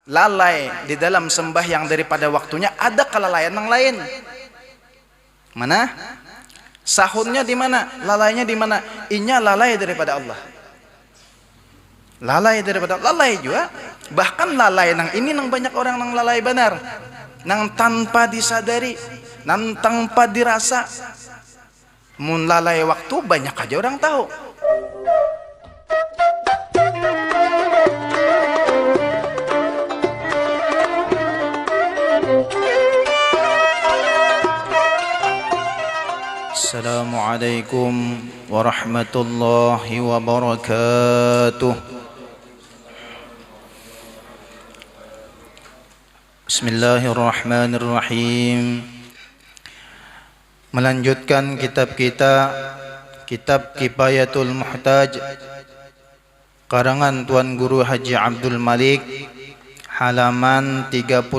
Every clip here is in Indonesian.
lalai di dalam sembahyang daripada waktunya, ada kelalaian yang lain. Mana? Sahunnya di mana? Lalainya di mana? Inya lalai daripada Allah. Lalai daripada lalai juga. Bahkan lalai nang ini nang banyak orang nang lalai benar. Nang tanpa disadari, nang tanpa dirasa. Mun lalai waktu banyak aja orang tahu. Assalamualaikum warahmatullahi wabarakatuh. Bismillahirrahmanirrahim. Melanjutkan kitab kita, kitab Kifayatul Muhtaj karangan Tuan Guru Haji Abdul Malik, halaman 31,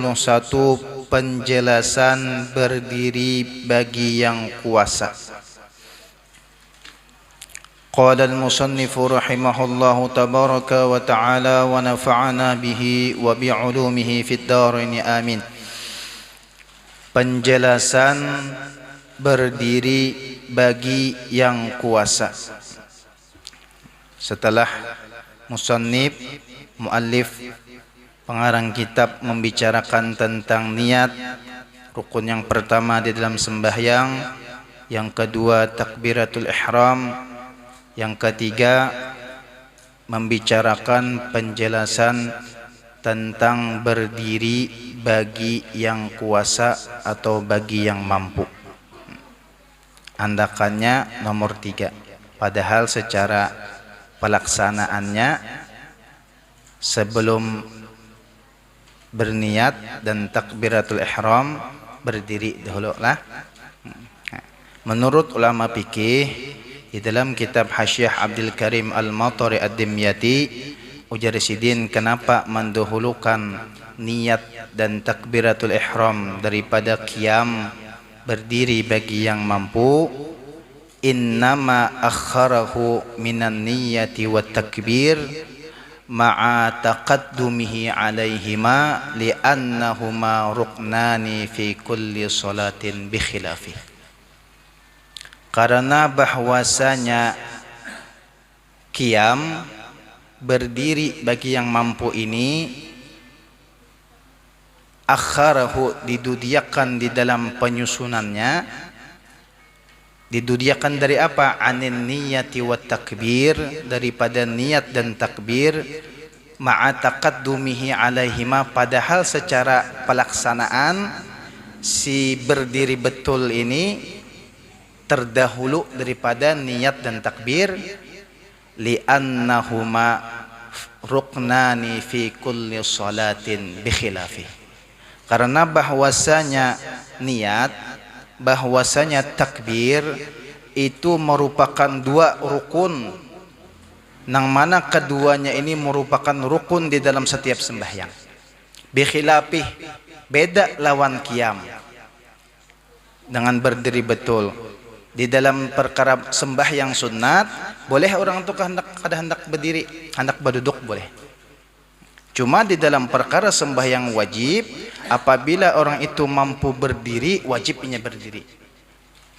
penjelasan berdiri bagi yang kuasa. Qala al-musannifu rahimahullahu tabaraka wa ta'ala wa nafa'ana bihi wa bi'ulumihi fid dharain amin. Penjelasan berdiri bagi yang kuasa. Setelah musannif, muallif, pengarang kitab membicarakan tentang niat, rukun yang pertama di dalam sembahyang, yang kedua takbiratul ihram, yang ketiga membicarakan penjelasan tentang berdiri bagi yang kuasa atau bagi yang mampu. Andakannya nomor 3. Padahal secara pelaksanaannya sebelum berniat dan takbiratul ihram berdiri dahulu lah. Menurut ulama fikih di dalam kitab Hasyiah Abdul Karim Al-Matari Ad-Dimyati, ujar Sidin, kenapa mendahulukan niat dan takbiratul ihram daripada qiyam berdiri bagi yang mampu? Innama akharahu minan niyati wat takbir ma'a taqaddumihi alaihima li'annahuma ruknani fi kulli salatin bi khilafi. Karena bahwasanya qiyam berdiri bagi yang mampu ini akharahu didudiakan di dalam penyusunannya. Didudiakan dari apa? Anin niyati wat takbir, daripada niat dan takbir, ma'a taqaddumihi alaihima, padahal secara pelaksanaan si berdiri betul ini terdahulu daripada niat dan takbir, li'annahuma ruknani fi kulli salatin bi khilafi. Karena bahwasanya niat, bahwasanya takbir itu merupakan dua rukun, nang mana keduanya ini merupakan rukun di dalam setiap sembahyang. Bi khilafi, beda lawan qiyam dengan berdiri betul. Di dalam perkara sembahyang sunat boleh orang itu hendak berdiri, hendak berduduk boleh. Cuma di dalam perkara sembahyang wajib, apabila orang itu mampu berdiri, wajibnya berdiri.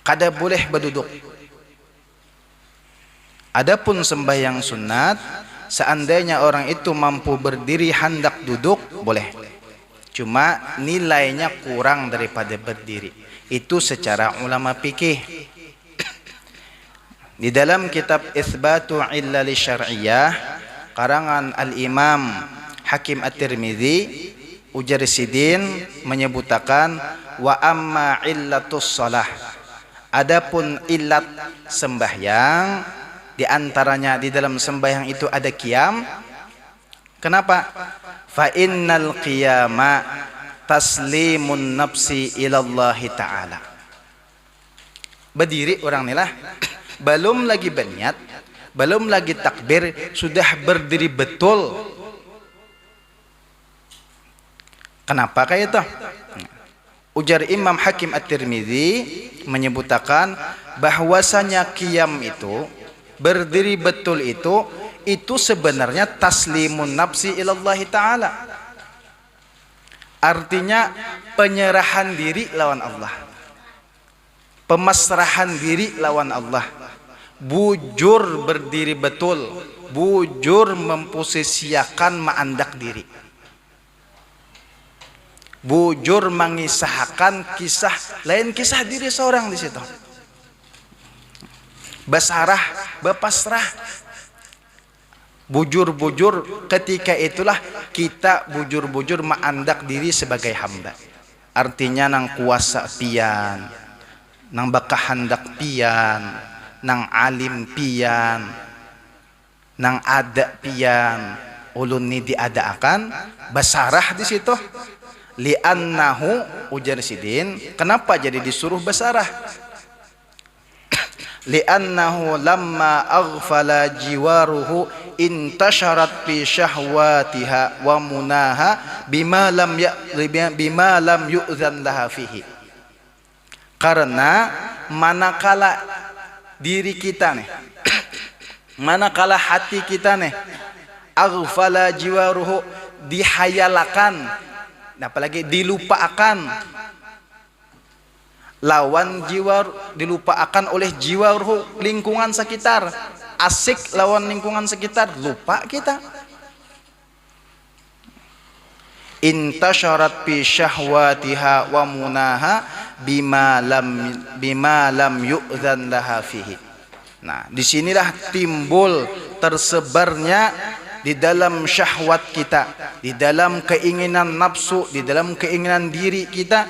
Kada boleh berduduk. Adapun sembahyang sunat, seandainya orang itu mampu berdiri hendak duduk, boleh. Cuma nilainya kurang daripada berdiri. Itu secara ulama fikih. Di dalam kitab Itsbatu Illal Syar'iyyah karangan Al-Imam Hakim At-Tirmidzi, ujar Sidin menyebutkan wa amma illatus shalah, adapun illat sembahyang, di antaranya di dalam sembahyang itu ada qiyam. Kenapa? Fa innal qiyama taslimun nafsi ilallahi ta'ala. Berdiri orang ni lah, belum lagi berniat, belum lagi takbir, sudah berdiri betul. Kenapa kayak itu? Ujar Imam Hakim At-Tirmidzi menyebutkan bahwasanya qiyam itu, berdiri betul itu sebenarnya taslimun nafsi ilallahi ta'ala. Artinya penyerahan diri lawan Allah, pemasrahan diri lawan Allah, bujur berdiri betul, bujur memposisiakan maandak diri, bujur mengisahkan kisah lain kisah diri seorang di situ. Basarah, bepasrah, bujur-bujur, ketika itulah kita bujur-bujur maandak diri sebagai hamba. Artinya nang kuasa pian, nang bakahandak pian, nang alim pian, nang ada pian, ulun ni diadaakan, basarah di situ. Li'annahu, ujar Sidin, kenapa jadi disuruh basarah? Li'annahu lamma aghfala jiwaruhu intasharat fi syahwatiha wa munaha bima lam yu'zan laha fihi. Karena manakala diri kita nih, manakala hati kita nih, aghfala jiwaruhu, dihayalakan, apalagi dilupakan, lawan jiwa, dilupakan oleh jiwa ruh, lingkungan sekitar, asik lawan lingkungan sekitar, lupa kita. Intasharat fi syahwatiha wa munaha bima lam yu'zan laha fihi. Nah, disinilah timbul tersebarnya di dalam syahwat kita, di dalam keinginan nafsu, di dalam keinginan diri kita,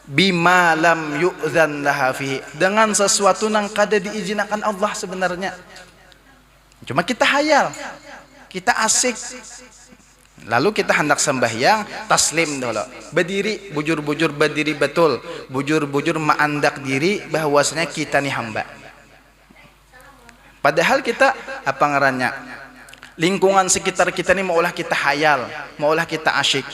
bima lam yu'zan laha fihi, dengan sesuatu yang kada diizinkan Allah sebenarnya. Cuma kita hayal, kita asik, lalu kita hendak sembahyang, taslim dulu, berdiri, bujur-bujur berdiri betul, bujur-bujur maandak diri bahwasanya kita nih hamba. Padahal kita apa ngarannya, lingkungan sekitar kita nih maulah kita hayal, maulah kita asyik,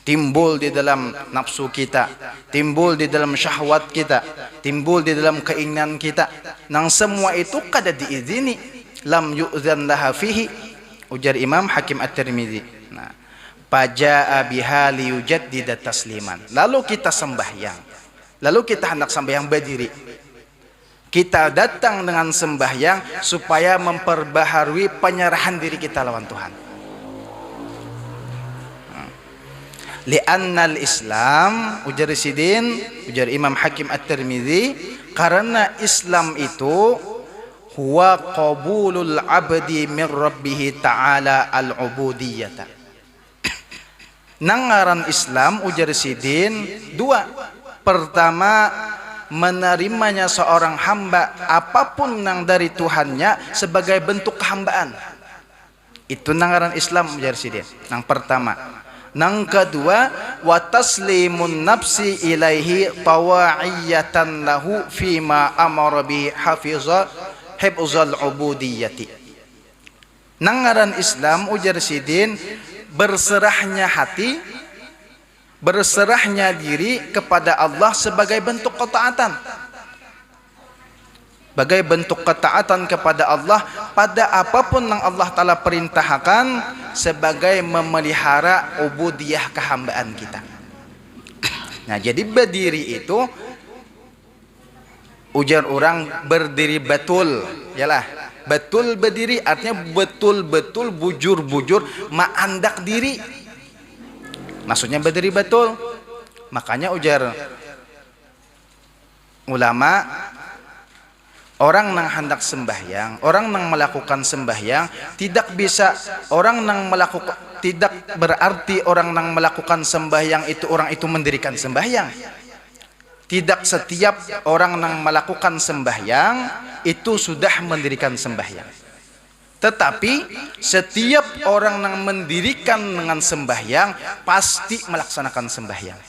timbul di dalam nafsu kita, timbul di dalam syahwat kita, timbul di dalam keinginan kita, nang semua itu kada diizini, lam yu'zan laha fihi, ujar Imam Hakim At-Tirmidzi. Nah, faja'a biha liyujaddida tasliman, lalu kita sembahyang, lalu kita hendak sembahyang berdiri, kita datang dengan sembahyang supaya memperbaharui penyerahan diri kita lawan Tuhan. Li'annal Islam, ujar Sidin, ujar Imam Hakim At-Tirmidzi, karena Islam itu huwa qabulul abdi min rabbih ta'ala al-ubudiyyata. Nangaran Islam, ujar Sidin, dua. Pertama, menerimanya seorang hamba apapun yang dari Tuhannya sebagai bentuk kehambaan. Itu nangaran Islam, ujar Sidin. Yang pertama. Nang kedua, wa taslimun nafsi ilaihi tawa'iyatan lahu fima amara bi hifzal ubudiyyati. Nangaran Islam, ujar Sidin, berserahnya hati, berserahnya diri kepada Allah sebagai bentuk ketaatan, sebagai bentuk ketaatan kepada Allah pada apapun yang Allah Ta'ala perintahkan, sebagai memelihara ubudiyah kehambaan kita. Nah, jadi berdiri itu, ujar orang berdiri betul, yalah, betul berdiri artinya betul-betul bujur-bujur maandak diri, maksudnya berdiri betul. Makanya ujar ulama, orang yang hendak sembahyang, orang yang melakukan sembahyang, tidak bisa orang yang melakukan, tidak berarti orang yang melakukan sembahyang itu orang itu mendirikan sembahyang. Tidak setiap orang yang melakukan sembahyang itu sudah mendirikan sembahyang. Tetapi setiap orang yang mendirikan dengan sembahyang pasti melaksanakan sembahyang.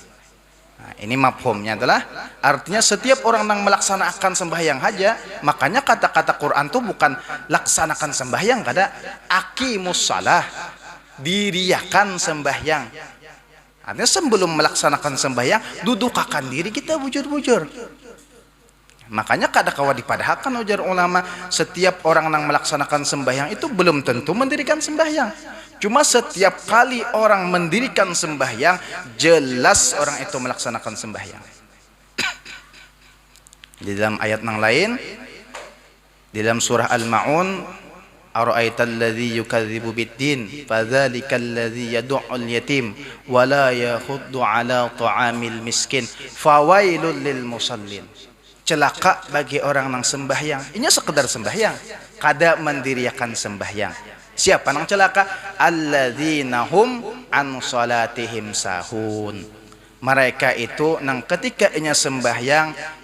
Nah, ini mafhumnya adalah artinya setiap orang yang melaksanakan sembahyang saja. Makanya kata-kata Quran itu bukan laksanakan sembahyang, kada aqimus shalah, diriakan sembahyang. Artinya sebelum melaksanakan sembahyang dudukakan diri kita bujur-bujur. Makanya kada kawa dipadahkan, ujar ulama, setiap orang yang melaksanakan sembahyang itu belum tentu mendirikan sembahyang. Cuma setiap kali orang mendirikan sembahyang, jelas orang itu melaksanakan sembahyang. Di dalam ayat yang lain, di dalam surah Al-Ma'un, ara'aital ladzi yukadzibu bid-din fadzalikal ladzi yad'ul yatim wa la yakhuddu 'ala ta'amil miskin fawailul lil musallin. Celaka bagi orang nang sembahyang. Ini sekedar sembahyang, kada mendiriakan sembahyang. Siapa nang celaka? Alladzina hum an salatihim sahun. Mereka itu nang ketika inya sembahyang,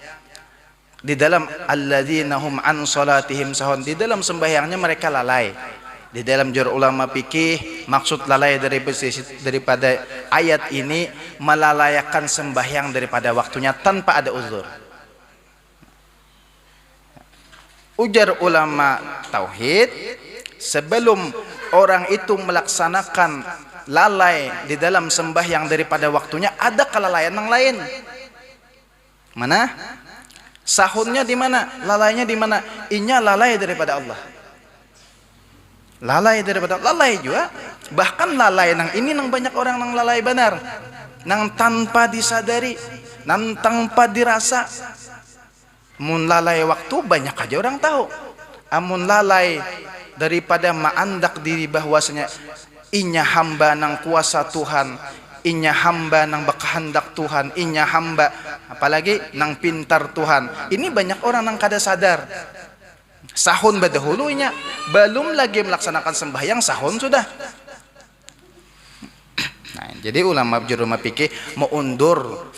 di dalam alladzina hum an salatihim sahun, di dalam sembahyangnya mereka lalai. Di dalam jar ulama fikih, maksud lalai daripada ayat ini melalaikan sembahyang daripada waktunya tanpa ada uzur. Ujar ulama tauhid, sebelum orang itu melaksanakan lalai di dalam sembahyang daripada waktunya, ada kelalaian yang lain. Mana? Sahunnya di mana? Lalainya di mana? Inya lalai daripada Allah. Lalai daripada Allah, lalai juga. Bahkan lalai nang ini nang banyak orang nang lalai benar, nang tanpa disadari, nang tanpa dirasa. Mun lalai waktu banyak aja orang tahu. Amun lalai daripada maandak diri bahwasanya inya hamba nang kuasa Tuhan, inya hamba nang bakahandak Tuhan, inya hamba apalagi nang pintar Tuhan. Ini banyak orang nang kada sadar. Sahun badahulu inya, belum lagi melaksanakan sembahyang sahun sudah. Nah, jadi ulama juruma fikih mau undur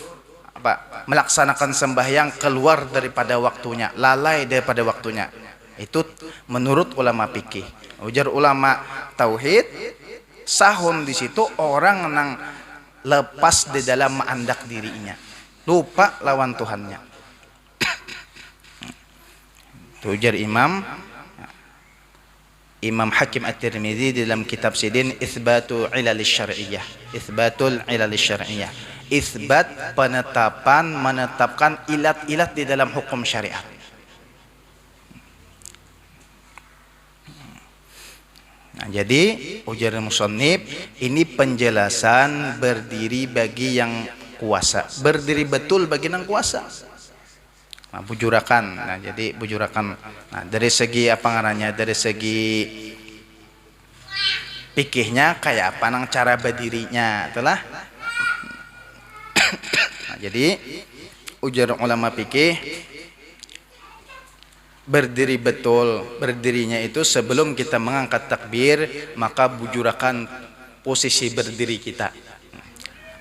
melaksanakan sembahyang keluar daripada waktunya, lalai daripada waktunya. Itu menurut ulama fikih. Ujar ulama tauhid, sahun di situ orang nang lepas di dalam menandak dirinya, lupa lawan Tuhannya. Ujar Imam Hakim At-Tirmidzi di dalam kitab Sidin, Itsbatul Ilal Syar'iyyah, Itsbatul Ilal Syar'iyyah, isbat menetapkan ilat-ilat di dalam hukum syariat. Nah, jadi ujar musannif, ini penjelasan berdiri bagi yang kuasa, berdiri betul bagi yang kuasa. Nah, bujurakan. Nah, jadi bujurakan. Nah, dari segi apa ngarannya? Dari segi fikihnya kayak apa nang cara berdirinya, itulah. Nah, jadi ujar ulama fikih, berdiri betul, berdirinya itu sebelum kita mengangkat takbir, maka bujurakan posisi berdiri kita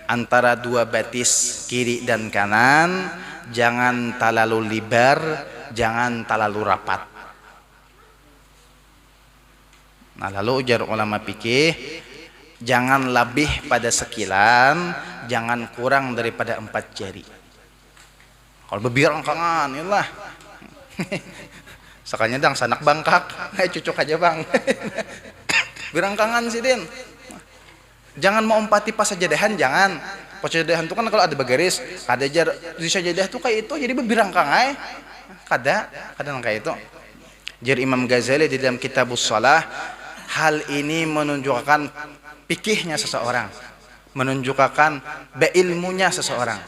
antara dua batis kiri dan kanan, jangan terlalu lebar, jangan terlalu rapat. Nah, lalu ujar ulama fikih, jangan lebih pada sekilan, jangan kurang daripada 4 jari. Kalau bebirangkangan, inilah. Sakanya dang sanak bangkak, cucuk aja bang. Birangkangan sih Din. Jangan mau empati pas sajadah, jangan. Pas sajadah itu kan kalau ada bergaris, ada jar di sajadah tuh kayak itu, jadi bebirangkang ay. Kada nang kayak itu. Jar Imam Ghazali di dalam Kitabus Shalah, hal ini menunjukkan fikihnya seseorang, menunjukkan beilmunya seseorang.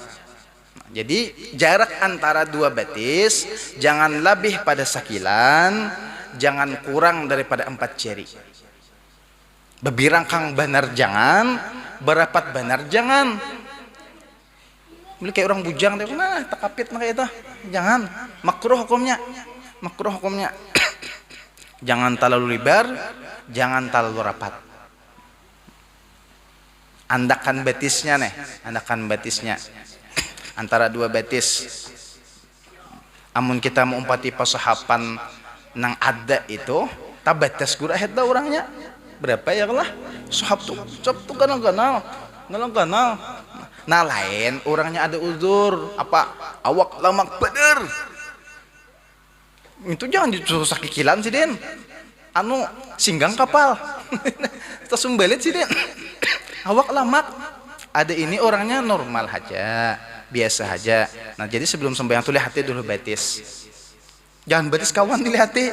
Jadi jarak antara dua batis jangan lebih pada sekilan, jangan kurang daripada 4 jari. Bebirangkang benar jangan, berapat benar jangan. Beli kayak orang bujang deh, nah takapit kayak itu, jangan. Makruh hukumnya, makruh hukumnya. Jangan terlalu lebar, jangan terlalu rapat. Andakan batisnya nih, andakan batisnya antara dua batis. Amun kita mau umpati pasahapan nang ada itu, tabatas gurahet dah orangnya. Berapa ya lah? Sahab tuh ganal. Nah lain orangnya ada uzur, apa awak lamak bener. Itu jangan disuruh kikilan sih Den. Anu singgang kapal. Terus sembelit sih Den. Awak lamak. Ada ini orangnya normal aja, biasa aja. Nah jadi sebelum sembahyang tuh lihat dulu batis. Jangan batis kawan dilihati.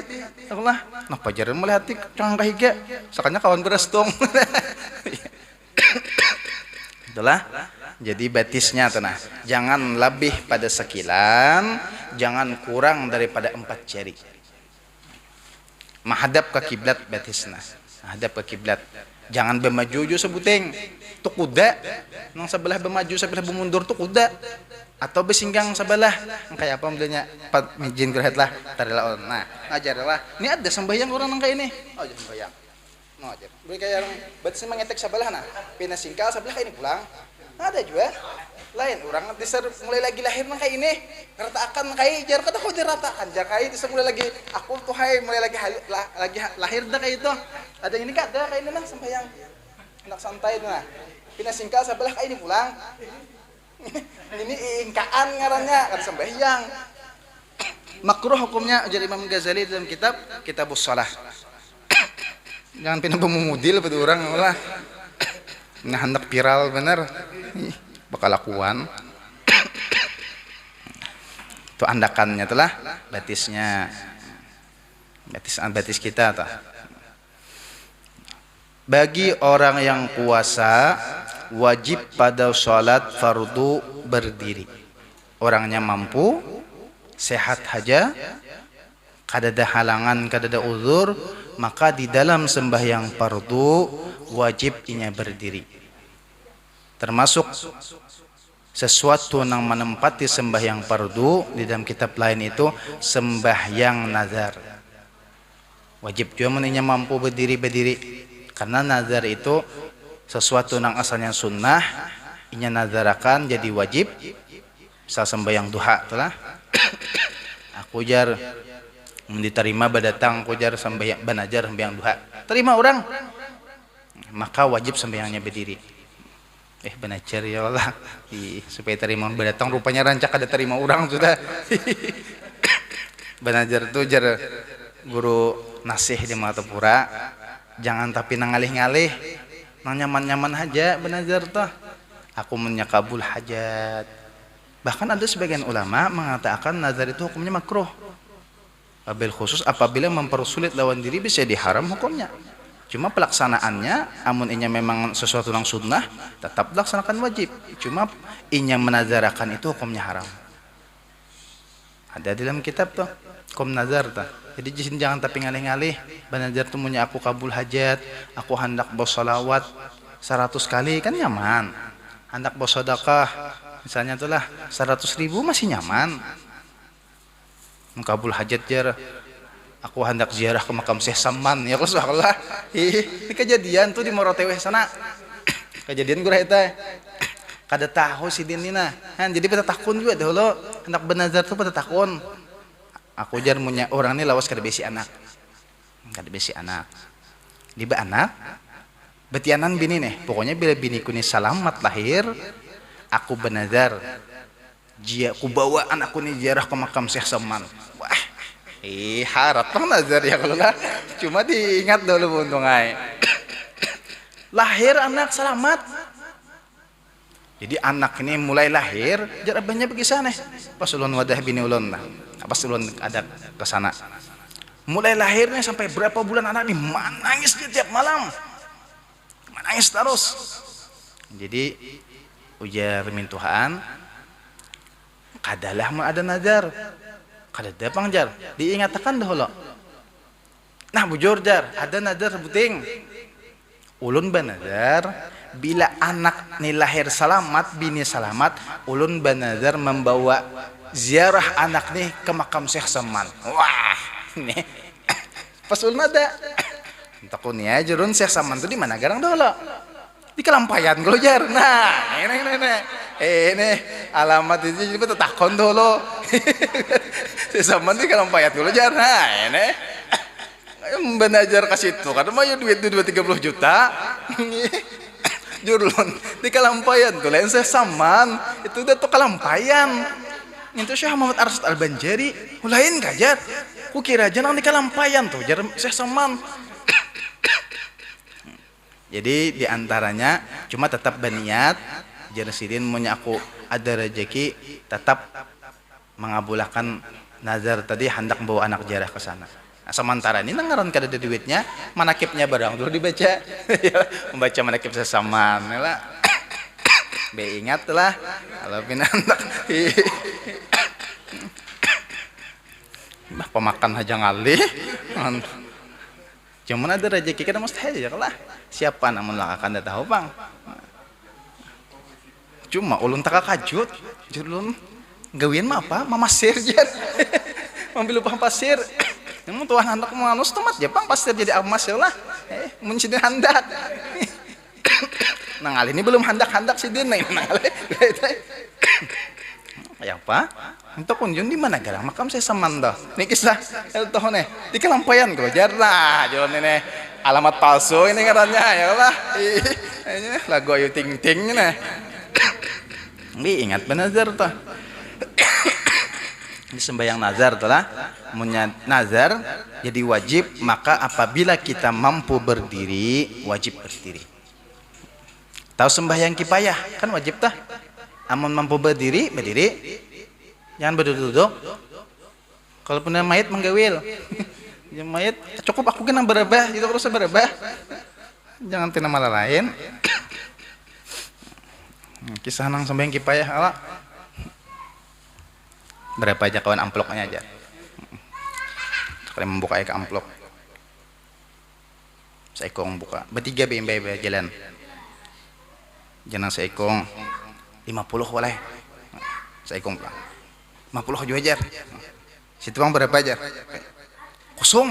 Allah, nah pajaran melihati cangkah higa. Sakanya kawan berestong. Itulah. Jadi batisnya tenah. Jangan lebih pada sekilan, jangan kurang daripada 4 jari. Menghadap ke kiblat batisna. Menghadap ke kiblat. Jangan bemaju sebuting. Tu kuda. Nang sebelah bemaju sebelah bemundur tu kuda. Atau besinggang sebelah. Kayak apa modelnya? Mijin gerhatlah tarilah. Nah, ajarlah. Ini ada sembahyang orang nang kayak ini. Oh, jangan sembahyang. No ajar. Beri kayak orang batisnya mengetek sebelah nah. Pina singkal sebelah kayak ini pulang. Ada juga lain orang diser mulai lagi lahir nang kayak ini ratakan kayak jar kata kau ratakan jar kayak diser mulai lagi aku tuh hai mulai lagi lahir dah kayak itu ada ini kak ada kayak ini nah sembahyang anak santai nah pina singkal sebelah kayak ini pulang ini ingkaan ngarannya kan sembahyang makruh hukumnya ajar Imam Ghazali dalam Kitabus Shalah. Jangan pina pemumudil pada orang lah. Nah hendak viral bener bakal lakuan itu andakannya telah batisnya batis kita tuh. Bagi orang yang puasa wajib pada sholat fardu berdiri. Orangnya mampu sehat haja kadada halangan kadada uzur maka di dalam sembahyang fardu wajib inya berdiri. Termasuk sesuatu yang menempati sembahyang fardu di dalam kitab lain itu sembahyang nazar. Wajib juga meninya mampu berdiri karena nazar itu sesuatu yang asalnya sunnah inya nazarakan jadi wajib. Misal sembahyang duha telah aku jar diterima badatang aku jar sembahyang banajar sembahyang duha terima orang maka wajib sembahyangnya berdiri. Benajar ya Allah supaya terima berdatang rupanya rancak ada terima orang sudah. Benajar tuh jar guru nasih di Matapura jangan tapi nangalih-ngalih nang nyaman-nyaman aja benajar tuh aku menyakabul hajat. Bahkan ada sebagian ulama mengatakan nazar itu hukumnya makruh wabil khusus apabila mempersulit lawan diri bisa diharam hukumnya. Cuma pelaksanaannya amun inya memang sesuatu yang sunnah tetap laksanakan wajib. Cuma inya menazarakan itu hukumnya haram. Ada di dalam kitab tuh hukum nazar tuh. Jadi jangan tapi ngalih-ngalih banazar tuh punya aku kabul hajat, aku hendak bersolawat 100 kali kan nyaman. Hendak bersedekah misalnya itulah 100.000 masih nyaman. Mengkabul hajat jar aku hendak ziarah ke makam Syekh Saman ya Allah. Ini kejadian tuh di Morotewe sana. Kejadian gue eta. Kada tahu si dinina. Jadi pada takun juga dahulu hendak benazar tuh pada takun. Aku jar punya orang ini lawas kada besi anak. Kada besi anak. Liba anak betianan bini nih. Pokoknya bila biniku ini selamat lahir, aku benazar jia aku bawa anakku ini ziarah ke makam Syekh Saman. Wah, harap bang nazar ya kalau lah. Cuma diingat dulu untung ay. Lahir anak selamat. Jadi anak ini mulai lahir, jarabahnya pergi sana. Pas ulun wadah bini ulun lah. Pas ulun ada ke sana. Mulai lahirnya sampai berapa bulan anak ini menangis tiap malam. Menangis terus. Jadi ujar mintuhan kadalah mau ada nazar. Kada dapang jar, diingatkan dahulu. Nah bujur jar, ada nazar sebuting. Ulun banazar bila anak ni lahir selamat, bini selamat, ulun banazar membawa ziarah anak nih ke makam Syekh Saman. Wah, nih pas ulun ada. Takun ya jurun Syekh Saman tuh di mana garang dahulu? Di Kelampayan kalau jar. Nah, ini alamat itu jadi takon dulu. Syekh Saman di Kelampayan kalau jar. Nah, ini benajar ke situ karena mah duit 2-30 juta. Jurun di Kelampayan tuh lain Syekh Saman itu udah tuh Kelampayan. Itu Syekh Muhammad Arsyad Al-Banjari. Lain kajar. Ku kira aja nang di Kelampayan tuh jar Syekh Saman. Jadi diantaranya cuma tetap berniat jar sidin punya aku ada rezeki tetap mengabulkan nazar tadi hendak bawa anak jarah ke sana. Nah, sementara ini nangaran kada ada duitnya, manakibnya barang dulu dibaca. Membaca manakib sesama lah. Be ingat lah kalau pinandak. Bah pemakan aja ngalih. Cuman ada rezeki kada mustahil ya lah. Siapa namun lah akan tahu bang. Cuma ulun tak kajut, julun gawin mah apa? Mamasir jar. Mambil upah pasir. Yang tuan anak manus tomat Jepang pasir jadi emas ya lah. Mencina handak. Nangali ini belum handak-handak si din nangali. Ya apa? Untuk kunjung di mana garang makam saya samanda. Ini kisah tahu nih. Di kelampayan kok jarlah jalan ini alamat palsu ini ngarannya ya lah. Ini lagu Ayu Ting Ting nih. Ingat benazar tuh. Ini sembahyang nazar telah nazar jadi wajib, maka apabila kita mampu berdiri wajib berdiri. Tahu sembahyang kipayah kan wajib tah. Amun mampu berdiri jangan berduduk. Kalau punya mayat menggawil yang mayat cukup aku kena berebah itu terus berebah, jangan tina malah lain. Kisah nang sembahyang kipayah ala berapa aja kawan amplopnya aja. Sekali membuka ke amplop. Seekong buka. Bertiga BMB jalan. Jangan seekong 50 boleh. Seekong pulang. 50 juga ajar. Situ bang berapa ajar? Kosong.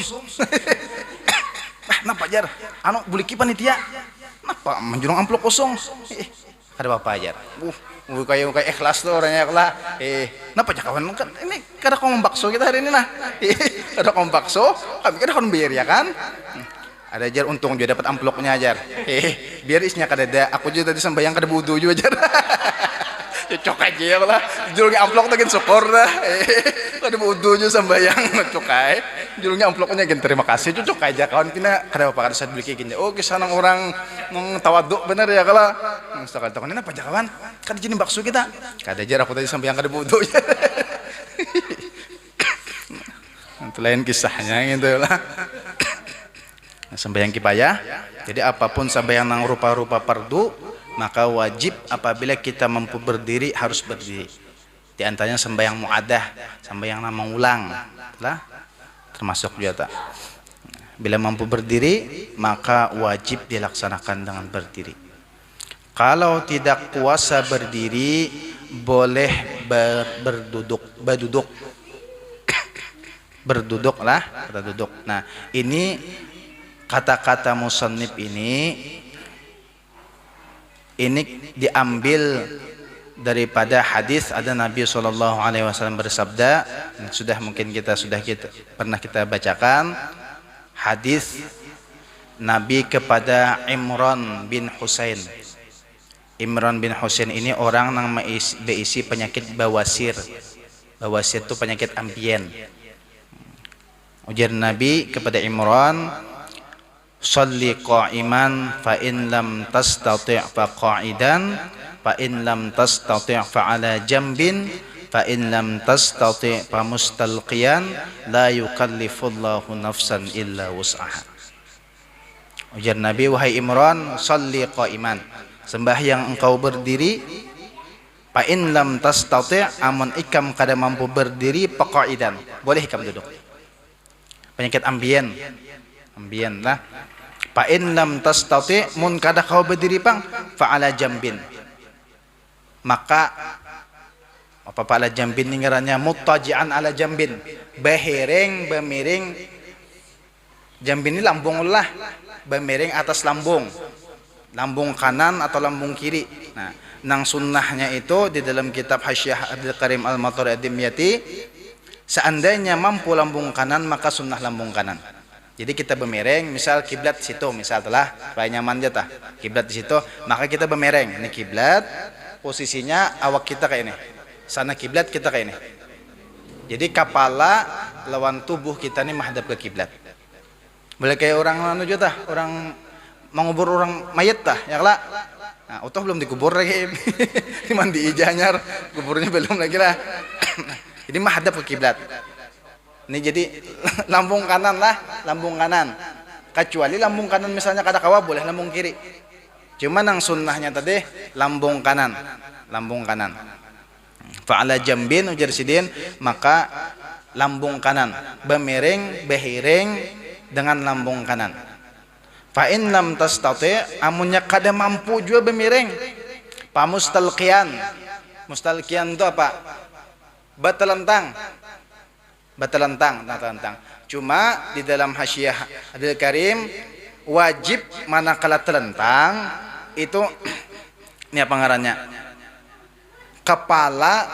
Napa ajar? Anu beli panitia. Napa menjurung amplop kosong? Ada apa ajar? Kayak ikhlas tuh orangnya lah. Napa aja kawan kan ini kada kau membakso kita hari ini nah. Kada kau membakso, kami kada kau bayar ya kan? Ada ajar untung juga dapat amplopnya ajar. Biar isinya kada ada. Aku juga tadi sembahyang kada wudu juga ajar. Cocok aja ya lah. Julungnya amplop tuh kan syukur dah. Kada wudu juga sembahyang cokai. Julungnya amplopnya kan terima kasih cocok aja kawan pina kada apa kada saat beli kayak gini. Oh kisah nang orang nang tawaduk bener ya kala. Sekali tahun ini apa aja kawan? Kada jadi bakso kita. Kada ajar aku tadi sembahyang kada wudu. Itu lain kisahnya gitu lah. Sembahyang kipayah. Jadi apapun sembahyang nang rupa-rupa fardu, maka wajib apabila kita mampu berdiri harus berdiri. Di antaranya sembahyang muadah, sembahyang nama ulang, lah termasuk juga tak. Bila mampu berdiri, maka wajib dilaksanakan dengan berdiri. Kalau tidak kuasa berdiri, boleh berduduk. Berduduk lah, berduduk. Nah, ini kata-kata musannif ini diambil daripada hadis. Ada Nabi SAW bersabda, pernah kita bacakan hadis Nabi kepada Imran bin Husain. Imran bin Husain ini orang yang berisi penyakit bawasir. Bawasir itu penyakit ambien. Ujar Nabi kepada Imran, "Shalli qa'iman fa in lam tastati' fa qa'idan fa in lam tastati' fa 'ala jambin fa in lam tastati' fa mustalqiyan la yukallifullahu nafsan illa wus'aha." Ujar Nabi, wahai Imran, shalli qa'iman, sembahyang engkau berdiri, fa in lam tastati' amun ikam kada mampu berdiri, fa qa'idan, boleh ikam duduk. Penyakit ambien lah. Fa in lam tastati mun kada kau berdiri pang fa ala jambin, maka apa ala jambin ni ngarannya muttaji'an ala jambin, behereng bemiring. Jambin ini lambung lah, bemiring atas lambung kanan atau lambung kiri. Nah, nang sunnahnya itu di dalam kitab Hasyiah Abdul Karim Al-Maturidi Ad-Dimyati, seandainya mampu lambung kanan maka sunnah lambung kanan. Jadi kita bemereng, misal kiblat situ, misal telah supaya nyaman aja tah. Kiblat di situ, maka kita bemereng. Ini kiblat, posisinya awak kita kayak ini. Sana kiblat, kita kayak ini. Jadi kepala lawan tubuh kita ini menghadap ke kiblat. Boleh kayak orang anu tah, orang mengubur orang mayat tah, ya lah. Nah, utuh belum dikubur lagi. Mandi ijanyar, kuburnya belum lagi lah. Jadi menghadap ke kiblat. Ini jadi lambung kanan lah, lambung kanan. Kecuali lambung kanan misalnya kada kawa boleh lambung kiri. Cuma nang sunnahnya tadi lambung kanan, lambung kanan. Fa'ala jambin ujar sidin, maka lambung kanan, bemiring, behiring dengan lambung kanan. Fa in lam tastati, amunnya kada mampu juga bemiring, pa mustalqiyan. Mustalqiyan itu apa? Batelentang. Batelentang. Cuma di dalam Hasyiah Adil Karim wajib manakala telentang itu ini apa ngarannya? Kepala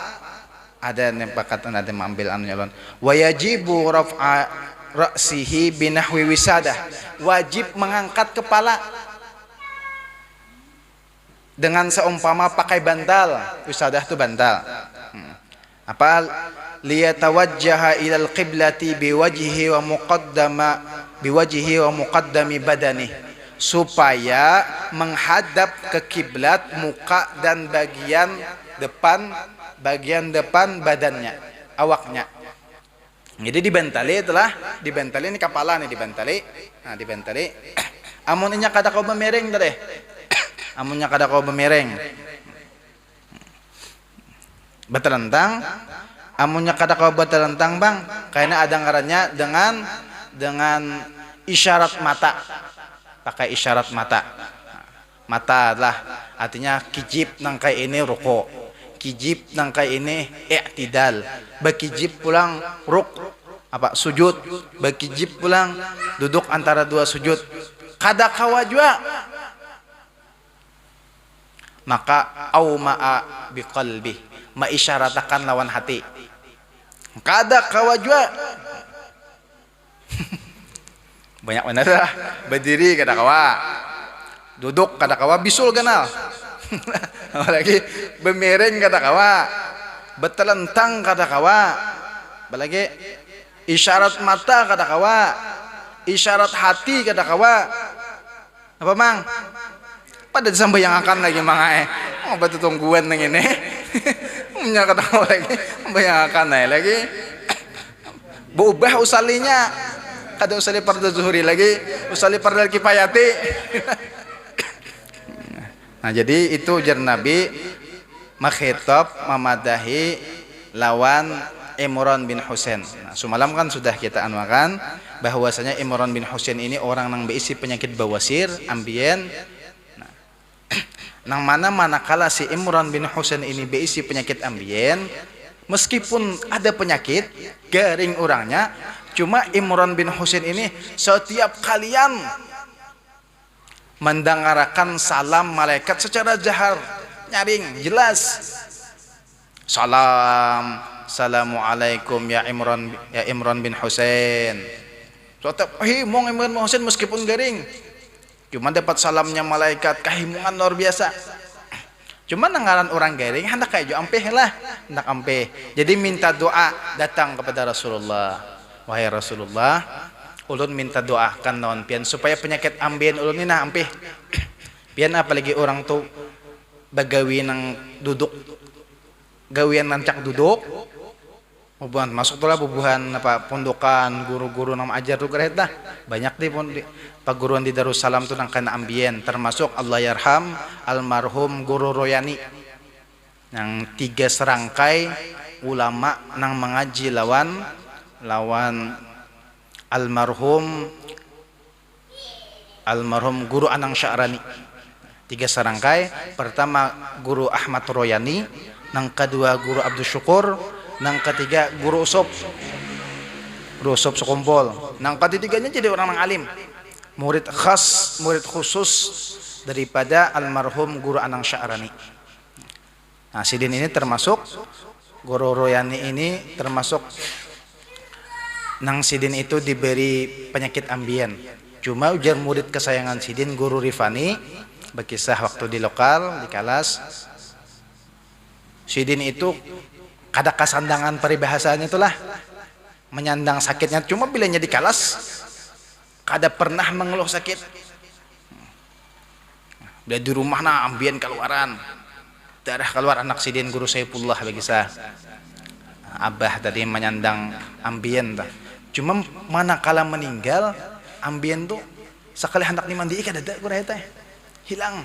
ada nempakatan ada mengambil anu nyalon. Wa yajibu raf'a ra'sihi binahwi wisadah. Wajib mengangkat kepala dengan seumpama pakai bantal. Wisadah itu bantal. Apa liyatawajjaha ilal qiblati biwajhihi wa muqaddami badani, supaya menghadap ke kiblat muka dan bagian depan badannya, awaknya. Jadi dibentali ini kepala nih dibentali. Nah, dibentali. Amunnya kada kau bemereng tadi. Amunnya kada kau bemereng. Betelentang, amunnya kada kau betelentang bang, karena ada ngarannya dengan isyarat mata, pakai isyarat mata. Mata lah artinya kijib nangkai ini ruko, kijib nangkai ini i'tidal, bakijib pulang apa sujud, bakijib pulang duduk antara dua sujud. Kada kawa jua, maka au ma'a biqalbi, maisyaratakan lawan hati. Kada kawa jua. Banyak benar lah. Berdiri kada kawa, duduk kada kawa, bisul ganal. Apalagi bemereng kada kawa, betelentang kada kawa, apalagi isyarat mata kada kawa, isyarat hati kada kawa. Apa mang? Pada disambayangkan lagi mga oh batu tungguan nang ini. Nya kada kawa lagi, bayangkan lagi. Berubah usalinya. Kada usali fardhu zuhuri lagi, usali fardhu kifayati. Nah, jadi itu ujar Nabi makhitab mamadahi lawan Imran bin Husain. Nah, semalam kan sudah kita anwakan bahwasanya Imran bin Husain ini orang yang berisi penyakit bawasir, ambien. Nang mana manakala si Imran bin Husain ini berisi penyakit ambien, meskipun ada penyakit garing orangnya, cuma Imran bin Husain ini setiap kalian mendengarkan salam malaikat secara jahar, nyaring, jelas. Assalamualaikum ya Imran bin Husain. Tetap himong Imran bin Husain meskipun garing. Cuma dapat salamnya malaikat, kahimungan luar biasa. Cuma nangaran orang garing hendak kayak jo ampeh lah, hendak ampeh. Jadi minta doa datang kepada Rasulullah. Wahai Rasulullah, ulun minta doakan lawan pian supaya penyakit ambien ulun ini nah ampeh. Pian apalagi orang tuh bagawi nang duduk, gawian nancak duduk. Bubuhan masuk tuh lah bubuhan apa pondokan guru-guru nama ajar tuh keret dah banyak deh paguruan di Darussalam tuh nang kena ambien, termasuk Allah yarham almarhum Guru Royani yang 3 serangkai ulama nang mengaji lawan almarhum Guru Anang Sya'rani. 3 serangkai, pertama Guru Ahmad Royani, nang kedua Guru Abdul Syukur, nang ketiga Guru Usop Sukumpul, nang ketiganya jadi orang nang alim, murid khusus daripada almarhum Guru Anang Sya'rani. Nah, Sidin ini termasuk Guru Royani ini termasuk nang Sidin itu diberi penyakit ambien. Cuma ujar murid kesayangan Sidin Guru Rifani berkisah waktu di lokal di Kalas. Sidin itu kada kasandangan peribahasanya itulah menyandang sakitnya, cuma bilanya di Kalas kada pernah mengeluh sakit. Dia di rumah nah ambien keluaran darah keluar anak Sidin Guru Saifullah berkisah. abah tadi menyandang ambien tah. Cuma manakala meninggal ambien tuh sekali hendak dimandi kada guru teh hilang.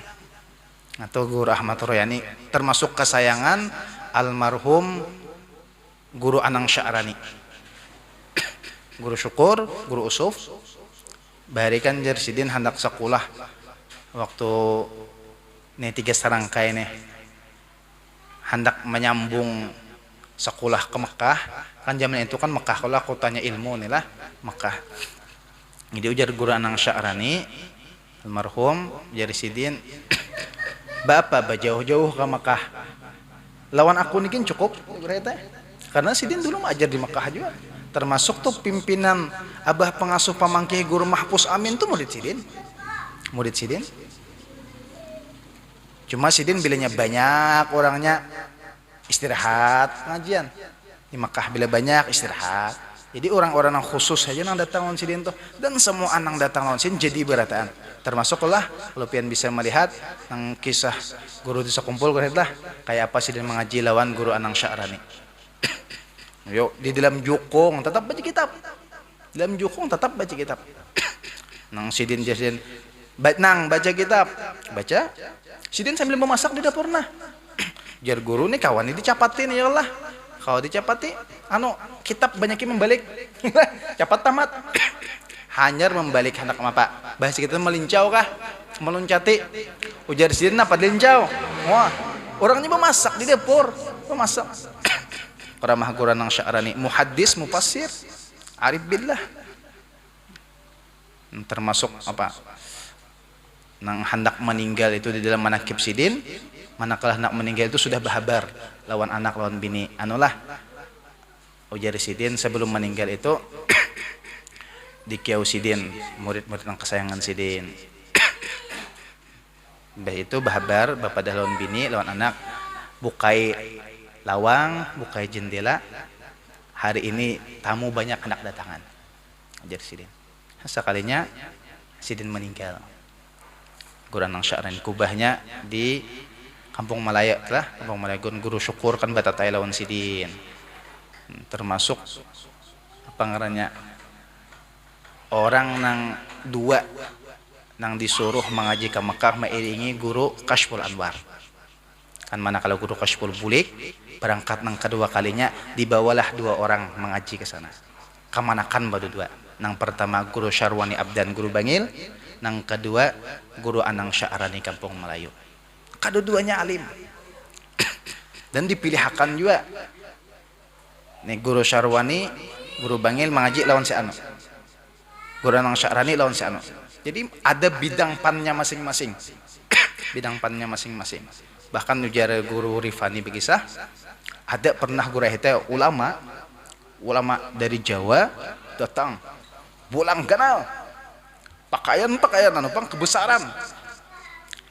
Atau Guru Ahmad Royani termasuk kesayangan almarhum Guru Anang Sya'rani. Guru Syukur, Guru Usuf barikan Jersidin hendak sekolah waktu nih 3 serangkai nih hendak menyambung sekolah ke Mekah, kan zaman itu kan Mekah kalau kotanya ilmu nih lah Mekah. Jadi ujar Guru Anang Sya'rani almarhum Jersidin, Bapak jauh-jauh ke Mekah lawan aku nih cukup karena Sidin dulu ajar di Mekah juga, termasuk tuh pimpinan abah pengasuh pamangkih Guru Mahfuz Amin tuh murid Sidin. Cuma Sidin bilanya banyak orangnya istirahat pengajian di Mekah, bila banyak istirahat. Jadi orang-orang yang khusus saja yang datang lawan Sidin tuh, dan semua anak datang lawan Sidin jadi berataan. Termasuklah kalau pian bisa melihat yang kisah guru di sekumpul lah kayak apa Sidin mengaji lawan Guru Anang Sya'rani. Yuk di dalam jukung tetap baca kitab. Dalam jukung tetap baca kitab. Nang Sidin nang baca kitab. Baca. Sidin sambil memasak di dapur nah. Jar guru nih kawan ini dicapatin ya Allah. Kalau dicapati kitab banyakin membalik. Capat tamat. Hanyar membalik hendak apa? Bahasa kita melincau kah? Meluncati. Ujar Sidin apa lincau? Wah, orangnya memasak di dapur. Memasak. Ramah Guru Anang Sya'rani, muhaddis, mufassir, arif billah. Termasuk apa? Nang hendak meninggal itu di dalam manakib Sidin, manakala hendak meninggal itu sudah berhabar lawan anak lawan bini. Anulah ujar Sidin sebelum meninggal itu di Kiau Sidin, murid-murid yang kesayangan Sidin. Bah itu berhabar bapak dah lawan bini lawan anak bukai lawang, bukai jendela. Hari ini tamu banyak hendak datangan. Ajar Sidin. Sekalinya Sidin meninggal. Guru Anang Sya'rani kubahnya di Kampung Malaya lah, Kampung Malaya Guru Syukur kan batatai lawan Sidin. Termasuk apa ngarannya? Orang nang dua nang disuruh mengaji ke Mekah mairingi Guru Kashful Anwar. Kan mana kalau Guru Kashful bulik berangkat nang kedua kalinya dibawalah 2 orang mengaji ke sana. Kamanakan baru 2. Nang pertama Guru Syarwani Abdan Guru Bangil, nang kedua Guru Anang Sya'rani Kampung Melayu. Kedua-duanya alim. Dan dipilihkan juga. Nih Guru Syarwani, Guru Bangil mengaji lawan si anu. Guru Anang Sya'rani lawan si anu. Jadi ada bidang pannya masing-masing. Bidang pannya masing-masing. Bahkan ujar Guru Rifani berkisah, ada pernah guru itu ulama dari Jawa datang bulang kenal pakaian kebesaran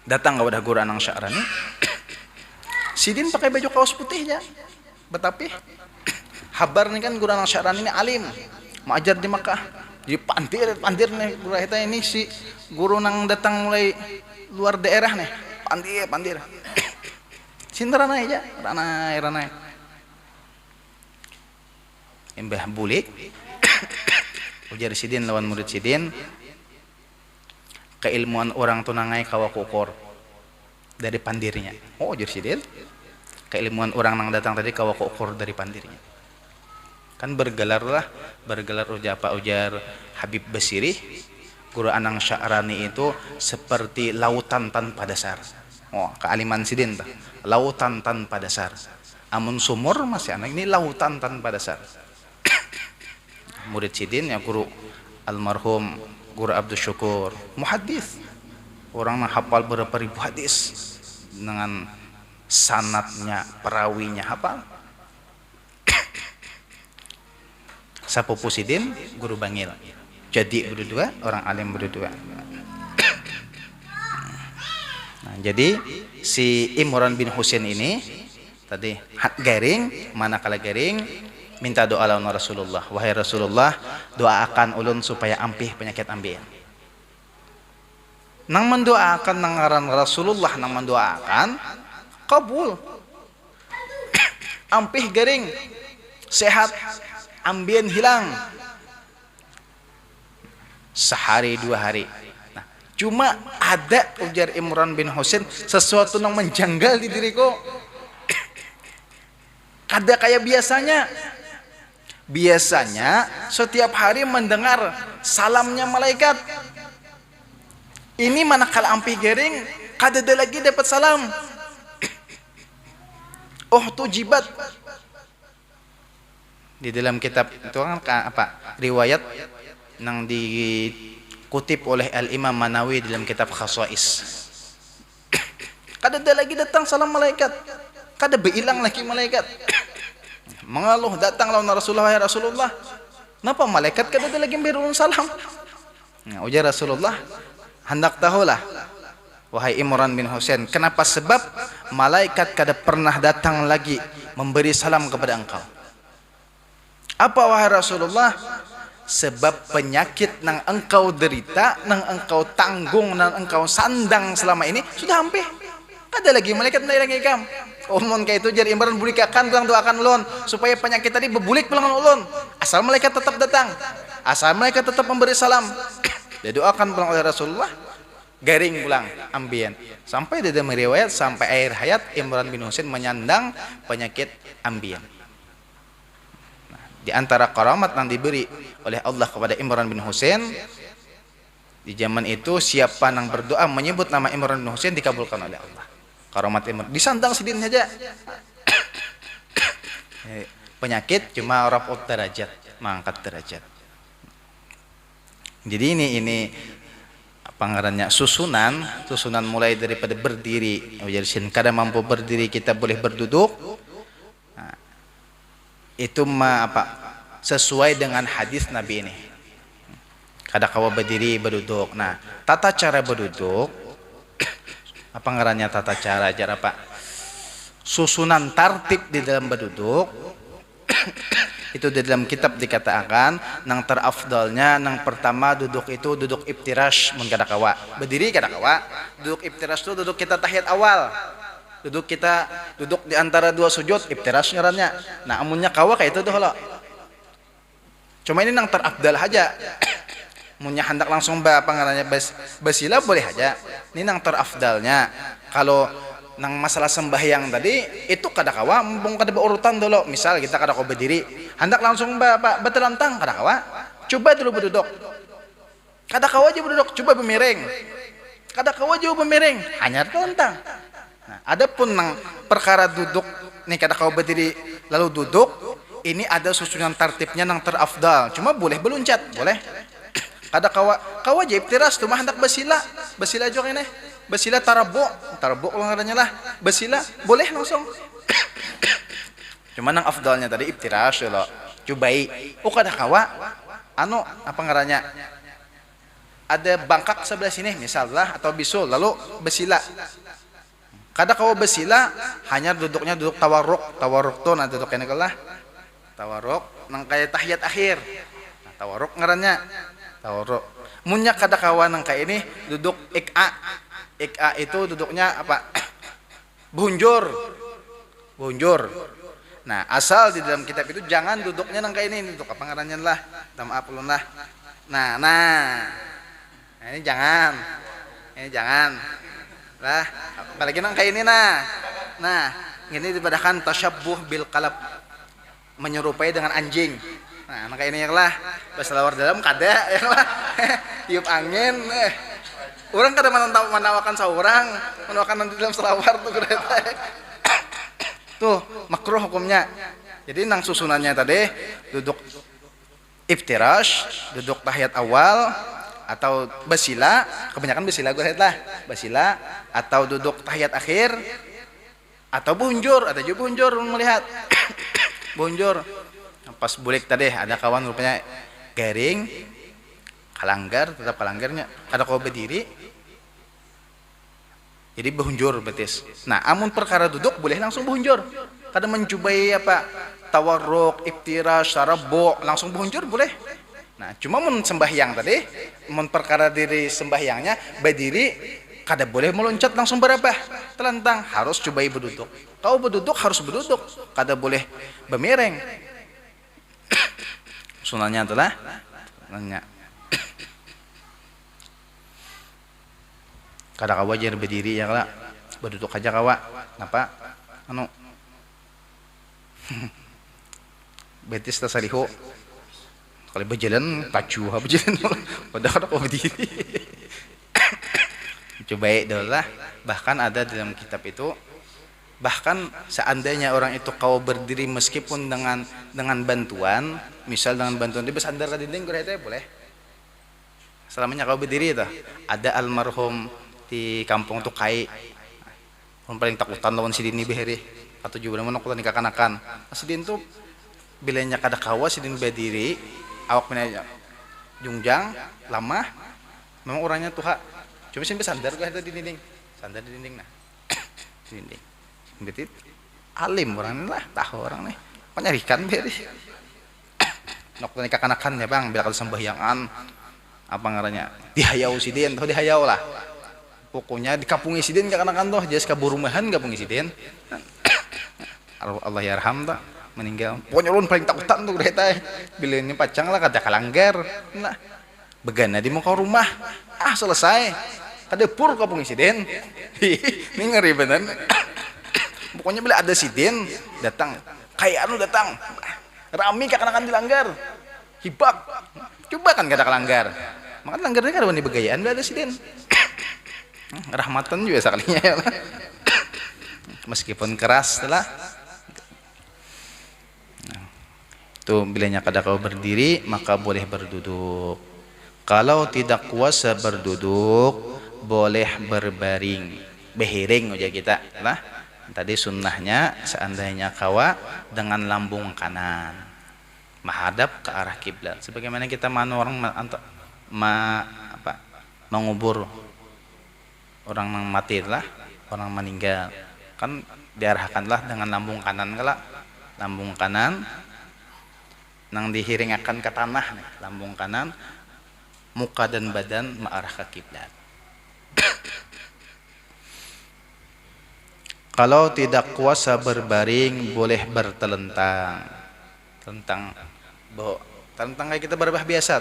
datang kepada Guru Anang Sya'rani. Sidin pakai baju kaos putihnya, tetapi habar nih kan Guru Anang Sya'rani ini alim mengajar di Makkah. Jadi pandir nih guru itu ini si guru nang datang mulai luar daerah nih pandir. Cinta ranai aja, ranai. Mbah bulik, ujar Sidin lawan murid Sidin, keilmuan orang tunangai kawa kokor dari pandirnya. Oh ujar Sidin, keilmuan orang nang datang tadi kawa kokor dari pandirnya. Kan bergelar ujar Habib Basiri, Guru Anang Sya'rani itu seperti lautan tanpa dasar. Oh, kealiman Sidin tuh. Lautan tanpa dasar. Amun sumur masih anak ini lautan tanpa dasar. Murid Sidin ya Guru almarhum Guru Abdul Syukur, muhaddis. Orang yang hafal berapa ribu hadis dengan sanatnya, perawinya hafal. Sapupu Sidin Guru Bangil. Jadi berdua, orang alim berdua. Nah, jadi si Imran bin Husain ini tadi garing, manakala garing minta doa lawan Rasulullah. Wahai Rasulullah, doakan ulun supaya ampih penyakit ambien. Nang mendoakan nang ngaran Rasulullah nang mendoakan kabul. Ampih garing. sehat, ambien hilang. Sehari 2 hari. Nah, cuma ada, ujar Imran bin Husain, sesuatu yang menjanggal di diriku. Kada kayak biasanya. Biasanya setiap hari mendengar salamnya malaikat. Ini manakala ampih garing, kada ada lagi dapat salam. Oh tuh jibat. Di dalam kitab itu kan apa? Riwayat yang dikutip oleh Al-Imam Manawi dalam kitab Khaswais. Kada ada lagi datang salam malaikat. Kada beilang lagi malaikat. Mengeluh datang lawan Rasulullah, ya Rasulullah, kenapa malaikat kada ada lagi berulun salam? Nah, ujar Rasulullah, hendak tahulah wahai Imran bin Husain, kenapa? Sebab malaikat kada pernah datang lagi memberi salam kepada engkau. Apa wahai Rasulullah? Sebab penyakit nang engkau derita, nang engkau tanggung, nang engkau sandang selama ini sudah hampir. Kada lagi malaikat mendatangi ikam. Umon kayak itu jadi Imran bulikakan pulang doakan ulun supaya penyakit tadi bebulik pulang ulun. Asal malaikat tetap datang, asal malaikat tetap memberi salam, dia doakan pulang oleh Rasulullah, garing pulang ambien. Sampai dia meriwayat sampai akhir hayat Imran bin Husain menyandang penyakit ambien. Nah, di antara karamat yang diberi oleh Allah kepada Imran bin Husain di zaman itu, siapa yang berdoa menyebut nama Imran bin Husain dikabulkan oleh Allah. Karamat Imran disandang sidin saja. Penyakit cuma raf'ut derajat, mengangkat derajat. Jadi ini apa ngarannya, susunan mulai daripada berdiri. Jadi kada mampu berdiri kita boleh berduduk. Nah, itu sesuai dengan hadis Nabi ini. Kada kawa berdiri berduduk. Nah, tata cara berduduk apa ngarannya, tata cara apa? Susunan tartib di dalam berduduk. Itu di dalam kitab dikatakan nang terafdalnya, nang pertama duduk itu duduk iftirash mun kada kawa. Berdiri kada kawa. Duduk iftirash itu duduk kita tahiyat awal. Duduk di antara dua sujud, iftirash ngarannya. Nah, amunnya kawa kayak itu tuh lo. Cuma ini nang terafdal aja. Munnya hendak langsung apa ngarannya basila boleh aja. Ini nang terafdalnya. Kalau nang masalah sembahyang tadi itu kada kawa, mumpung kada berurutan dulu. Misal kita kada kawa berdiri, hendak langsung betelantang kada kawa. Coba dulu berduduk. Kada kawa aja berduduk, coba bermiring. Kada kawa aja bermiring, hanya telantang. Nah, adapun nang perkara duduk nih kada kawa berdiri lalu duduk, ini ada susunan tartibnya nang terafdal. Cuma boleh beluncat, boleh. Kada kawa aja iftiras tuh mah hendak basila juga ini. Basila tarabuk kalau ngadanya lah. Basila boleh langsung. Cuma nang afdalnya tadi iftiras lo. Cobai. Oh kada kawa apa ngarannya? Ada bangkak sebelah sini misalnya atau bisul lalu basila. Kada kawa basila, hanya duduknya duduk tawarruk tuh nah duduk ini lah. Tawarruk nang kayak tahiyat akhir. Nah, tawarruk ngarannya. Tawarruk. Munnya kada kawan nang kayak ini duduk ik'a. Ik'a itu duduknya apa? Bunjur. Nah, asal di dalam kitab itu jangan duduknya nang kayak ini, duduk apa ngarannya lah. Maaf ulun lah. Nah, ini jangan. Lah, apalagi nang kayak ini nah. Nah, ini dibadakan tasyabbuh bil qalab. Menyerupai dengan anjing. Nah, kayak ini yang lah, berselawar dalam kada yang lah, tiup angin. Orang kada menawakan seorang, menawakan di dalam selawar tuh kada. Tuh makruh hukumnya. Jadi nang susunannya tadi duduk iftirash, duduk tahiyat awal atau basila, kebanyakan basila gue lah, basila atau duduk tahiyat akhir atau bunjur, ada juga bunjur melihat bunjur. Pas bulik tadi ada kawan rupanya garing, kalanggar, tetap kalanggarnya. Ada kau berdiri, jadi behunjur betis. Nah, amun perkara duduk boleh langsung behunjur. Kada mencobai apa tawarruk, iftirash, tarabbu, langsung behunjur boleh. Nah, cuma mun sembahyang tadi, mun perkara diri sembahyangnya berdiri, kada boleh meloncat langsung berapa telantang, harus cobai berduduk. Kau berduduk harus berduduk, kada boleh bermiring. Sunahnya adalah nanya. Kada kawa jar berdiri ya kala, berduduk aja kawa. Napa? Anu betis ta saliho. Kali berjalan pacu ha berjalan. Pada kada kau berdiri. Coba itulah. Bahkan ada dalam kitab itu, bahkan seandainya orang itu kau berdiri meskipun dengan bantuan, misal dengan bantuan dia bersandar ke dinding itu boleh. Selamanya kau berdiri itu. Ada almarhum di kampung tuh kai orang paling takutan lawan sidin ni beheri atau juga mana kulan nikah-kanakan sidin tuh bilanya kada kawa sidin berdiri awak menanya jungjang lama memang orangnya tuh hak cuma sih bersandar ke di dinding sandar di dinding nah di dinding betit alim orang lah tahu orang nih penyarikan beheri nok nikah-kanakan ya bang biar kalau sembahyangan apa ngarannya dihayau sidin atau dihayau lah pokoknya di kampung isiden gak kanakan toh jas kaburumahan kampung isiden Allah yarham tak meninggal pokoknya ulun paling takutan tuh kereta bilangnya pacang lah kata kalanggar nah begana di muka rumah selesai kada pur kampung isiden ini ngeri bener pokoknya bila ada siden datang kayak anu datang rami kanakan dilanggar hibak coba kan kata kalanggar maka langgarnya kada wani begayaan bila ada siden rahmatan juga sekalinya ya meskipun keras telah itu bilanya kada kau berdiri maka boleh berduduk kalau tidak kuasa berduduk boleh berbaring behiring aja kita lah tadi sunnahnya seandainya kawa dengan lambung kanan menghadap ke arah kiblat sebagaimana kita orang mengubur orang yang mati lah, orang meninggal kan diarahkanlah dengan lambung kanan kala lambung kanan nang dihiringakan ke tanah nih, lambung kanan muka dan badan mengarah ke kiblat. Kalau tidak kuasa berbaring boleh bertelentang telentang kayak kita berbah biasa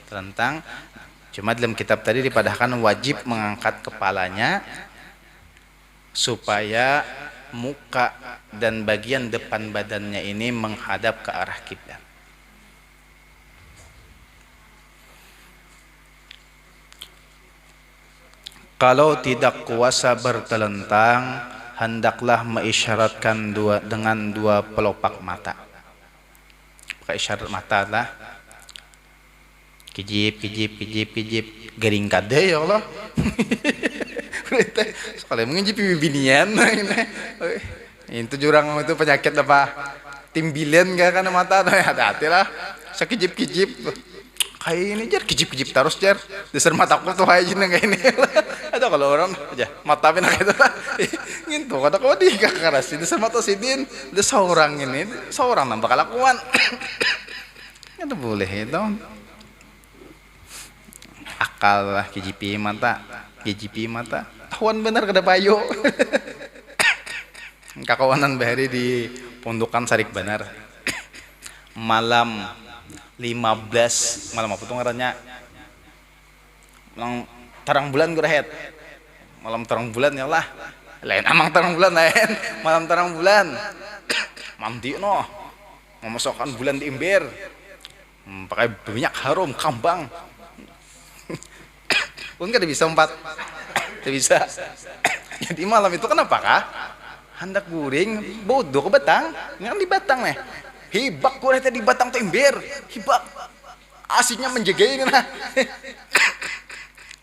telentang. Cuma dalam kitab tadi dipadahkan wajib mengangkat kepalanya supaya muka dan bagian depan badannya ini menghadap ke arah kiblat. Kalau tidak kuasa bertelentang, hendaklah mengisyaratkan dengan dua pelopak mata. Pakai isyarat mata lah. Kijip garing kade ya Allah. Sekali mengincip binian itu jurang itu penyakit apa timbilan gak kan mata hati-hati lah sekijip kayak ini jar kijip terus jar dasar mataku tuh kayak gini kayak ini ada kalau orang aja mata pina kayak itu gitu kata kau di keras ini dasar mata sidin dasar seorang ini seorang nambah kelakuan itu boleh itu akal lah KJP mata tahuan bener kada payo kakawanan bahari di pondokan Sarik Banar malam 15 malam apa tuh ngarannya malam terang bulan gurahet malam terang bulan ya lah lain amang terang bulan lain malam terang bulan mandi no memasukkan bulan di ember pakai minyak harum kambang pun kada bisa tidak bisa jadi malam itu kenapa kah hendak guring bodoh ke Batang yang di Batang nih hibak gue di Batang tember hibak aslinya menjaga ini nah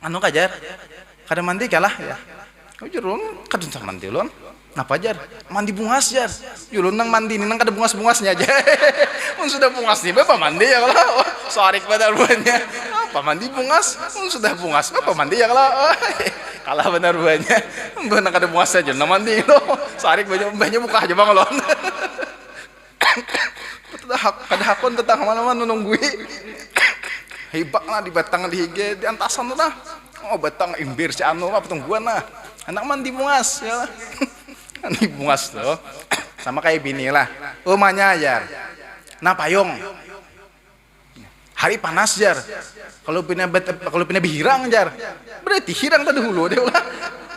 anu kajar kada mandi kalah ya jurun kada usah mandi ulun napa jar mandi bungas jar jurun nang mandi nang kada bungas-bungasnya aja pun sudah bungas nih bapak mandi ya kalau Sarik Banar buahnya apa mandi bungas pun sudah bungas bapak mandi ya kalau kalah benar buahnya buah nang kada bungas aja nang mandi itu Sarik banyak muka aja bang lon kada hakon tetang mana-mana nungguin hibak lah di Batang di hige di antasan lah oh Batang imbir si anu apa tungguan lah anak mandi bungas ya mandi bungas tuh sama kayak bini lah rumahnya aja Nah payung. Hari panas jar. Kalau pindah bihirang jar. Berarti hirang tadi dulu deh lah.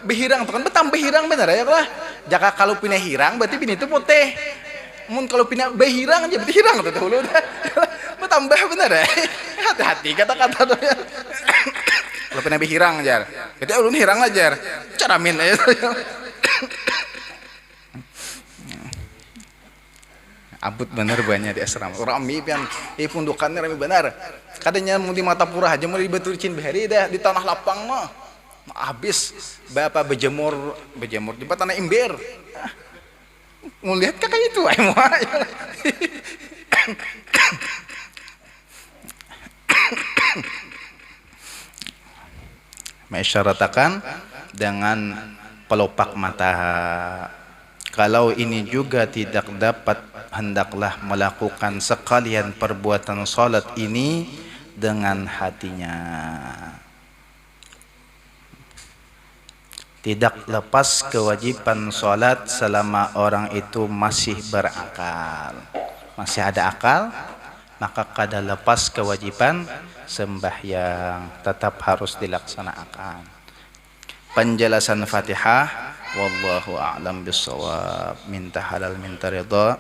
Bihirang tuh kan betam bihirang bener ya lah. Jika kalau pindah hirang berarti pindah itu putih. Mun kalau pindah bihirang aja berarti hirang tadi dulu dah. Betambah bener ya. Hati-hati kata-kata tuh ya. Kalau pindah bihirang jar. Berarti ulun hirang aja. Caramin aja. Abut bener banyak di asrama rame pian di pundukannya rame bener kadanya mau di mata pura aja mau dibeturcin behari dah di tanah lapang mah habis bapak berjemur di tanah ember mau lihat kakak itu ay mau mengisyaratkan dengan pelopak mata. Kalau ini juga tidak dapat, hendaklah melakukan sekalian perbuatan salat ini dengan hatinya. Tidak lepas kewajiban salat selama orang itu masih berakal. Masih ada akal, maka kada lepas kewajiban sembahyang, tetap harus dilaksanakan. Penjelasan Fatihah wallahu a'lam bissawab. Minta halal minta ridha.